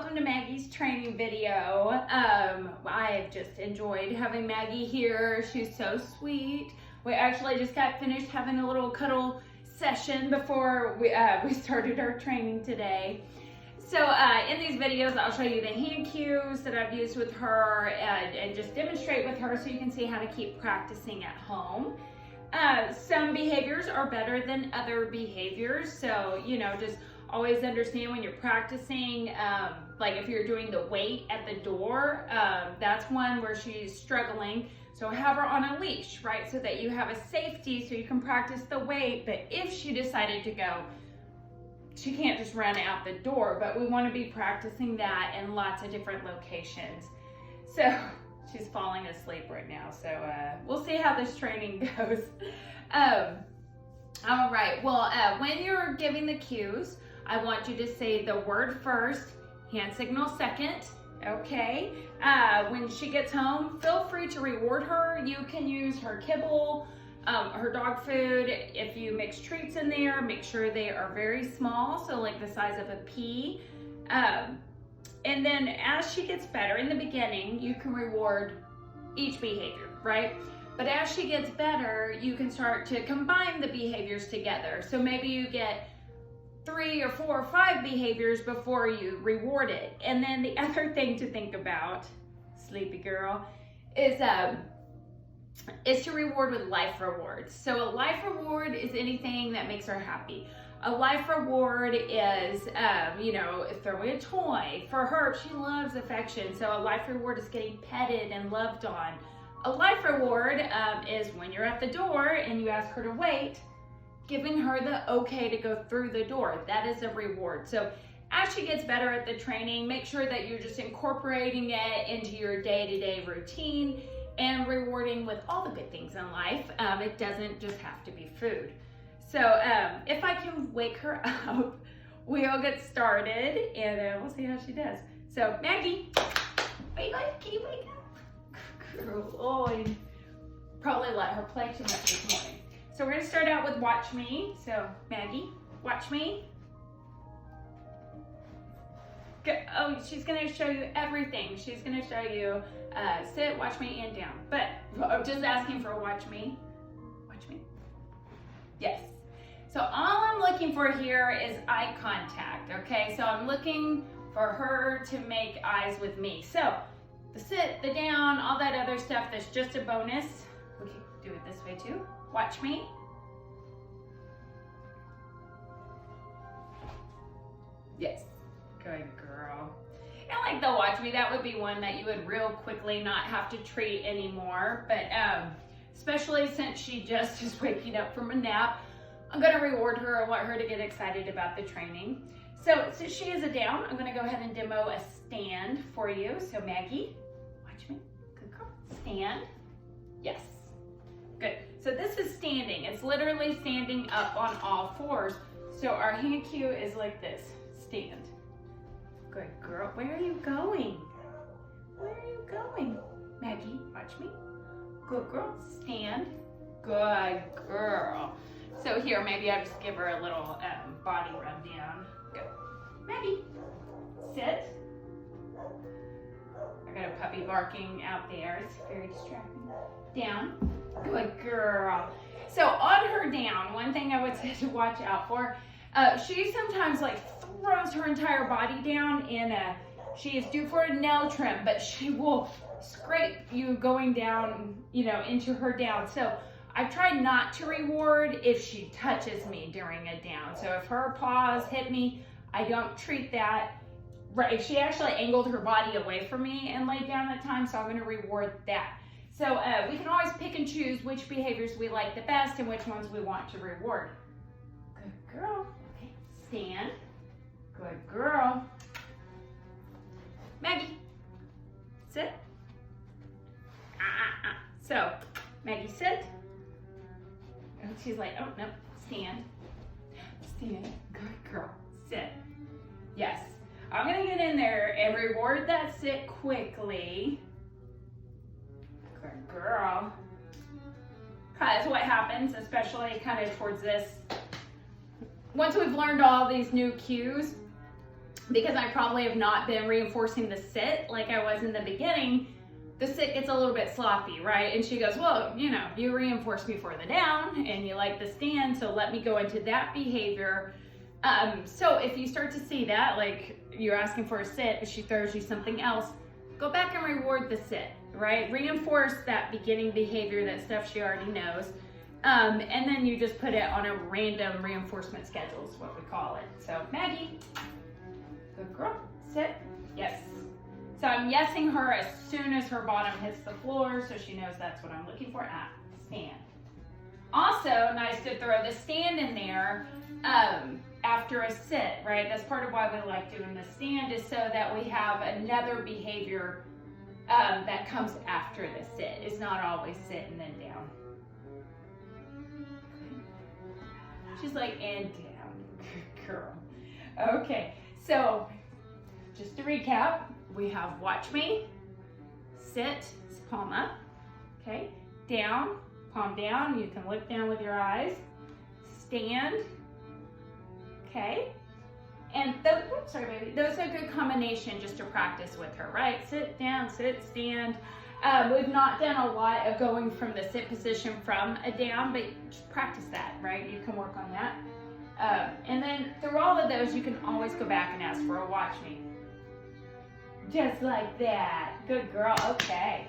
welcome to Maggie's training video. I've just enjoyed having Maggie here. She's so sweet. We actually just got finished having a little cuddle session before we started our training today. So in these videos, I'll show you the hand cues that I've used with her and just demonstrate with her so you can see how to keep practicing at home. Some behaviors are better than other behaviors, so just always understand when you're practicing, like if you're doing the wait at the door, that's one where she's struggling. So have her on a leash, right? So that you have a safety so you can practice the wait. But if she decided to go, she can't just run out the door, but we want to be practicing that in lots of different locations. So she's falling asleep right now. So we'll see how this training goes. All right, well, when you're giving the cues, I want you to say the word first, hand signal second, okay? When she gets home, feel free to reward her. You can use her kibble, her dog food. If you mix treats in there, make sure they are very small, so like the size of a pea. And then as she gets better, in the beginning, you can reward each behavior, right? But as she gets better, you can start to combine the behaviors together. So maybe you get 3 or 4 or 5 behaviors before you reward it. And then the other thing to think about, sleepy girl, is to reward with life rewards. So a life reward is anything that makes her happy. A life reward is, throwing a toy. For her, she loves affection. So a life reward is getting petted and loved on. A life reward is when you're at the door and you ask her to wait, giving her the okay to go through the door. That is a reward. So as she gets better at the training, make sure that you're just incorporating it into your day-to-day routine and rewarding with all the good things in life. It doesn't just have to be food. So if I can wake her up, we'll get started and we'll see how she does. So Maggie, wake up, can you wake up? Girl, oh, I probably let her play too much this morning. So we're gonna start out with watch me. So Maggie, watch me. Oh, she's gonna show you everything. She's gonna show you sit, watch me, and down. But I'm just asking for watch me. Watch me. Yes. So all I'm looking for here is eye contact, okay? So I'm looking for her to make eyes with me. So the sit, the down, all that other stuff, that's just a bonus. We can do it this way too. Watch me. Yes, good girl. And like the watch me, that would be one that you would real quickly not have to treat anymore. But especially since she just is waking up from a nap, I'm gonna reward her. I want her to get excited about the training. So since she is a down, I'm gonna go ahead and demo a stand for you. So Maggie, watch me, good girl, stand, yes, good. So this is standing. It's literally standing up on all fours. So our hand cue is like this, stand. Good girl, where are you going? Where are you going? Maggie, watch me. Good girl, stand. Good girl. So here, maybe I'll just give her a little body rub down. Good. Maggie, sit. I got a puppy barking out there. It's very distracting. Down. Good girl. So on her down, one thing I would say to watch out for, she sometimes like throws her entire body down and she is due for a nail trim, but she will scrape you going down, into her down. So I've tried not to reward if she touches me during a down. So if her paws hit me, I don't treat that. Right, she actually angled her body away from me and laid down at times, so I'm gonna reward that. So we can always pick and choose which behaviors we like the best and which ones we want to reward. Good girl. Okay, stand. Good girl. Maggie, sit. So, Maggie, sit. And she's like, oh, no, stand. Stand. Good girl. Sit. Yes. I'm going to get in there and reward that sit quickly. Good girl. Because what happens, especially kind of towards this, once we've learned all these new cues, because I probably have not been reinforcing the sit like I was in the beginning, the sit gets a little bit sloppy, right? And she goes, well, you know, you reinforced me for the down and you like the stand, so let me go into that behavior. So if you start to see that, like you're asking for a sit, but she throws you something else, go back and reward the sit, right? Reinforce that beginning behavior, that stuff she already knows. And then you just put it on a random reinforcement schedule is what we call it. So Maggie, good girl, sit, yes. So I'm yesing her as soon as her bottom hits the floor, so she knows that's what I'm looking for. Stand. Also, nice to throw the stand in there after a sit, right? That's part of why we like doing the stand, is so that we have another behavior that comes after the sit. It's not always sit and then down. She's like, and down, good girl. Okay, so just to recap, we have watch me, sit, palm up, okay, down, palm down, you can look down with your eyes, stand, okay, and those, oops, sorry baby, those are a good combination just to practice with her, right? Sit, down, sit, stand. We've not done a lot of going from the sit position from a down, but just practice that, right? You can work on that. And then through all of those, you can always go back and ask for a watch me. Just like that. Good girl. Okay.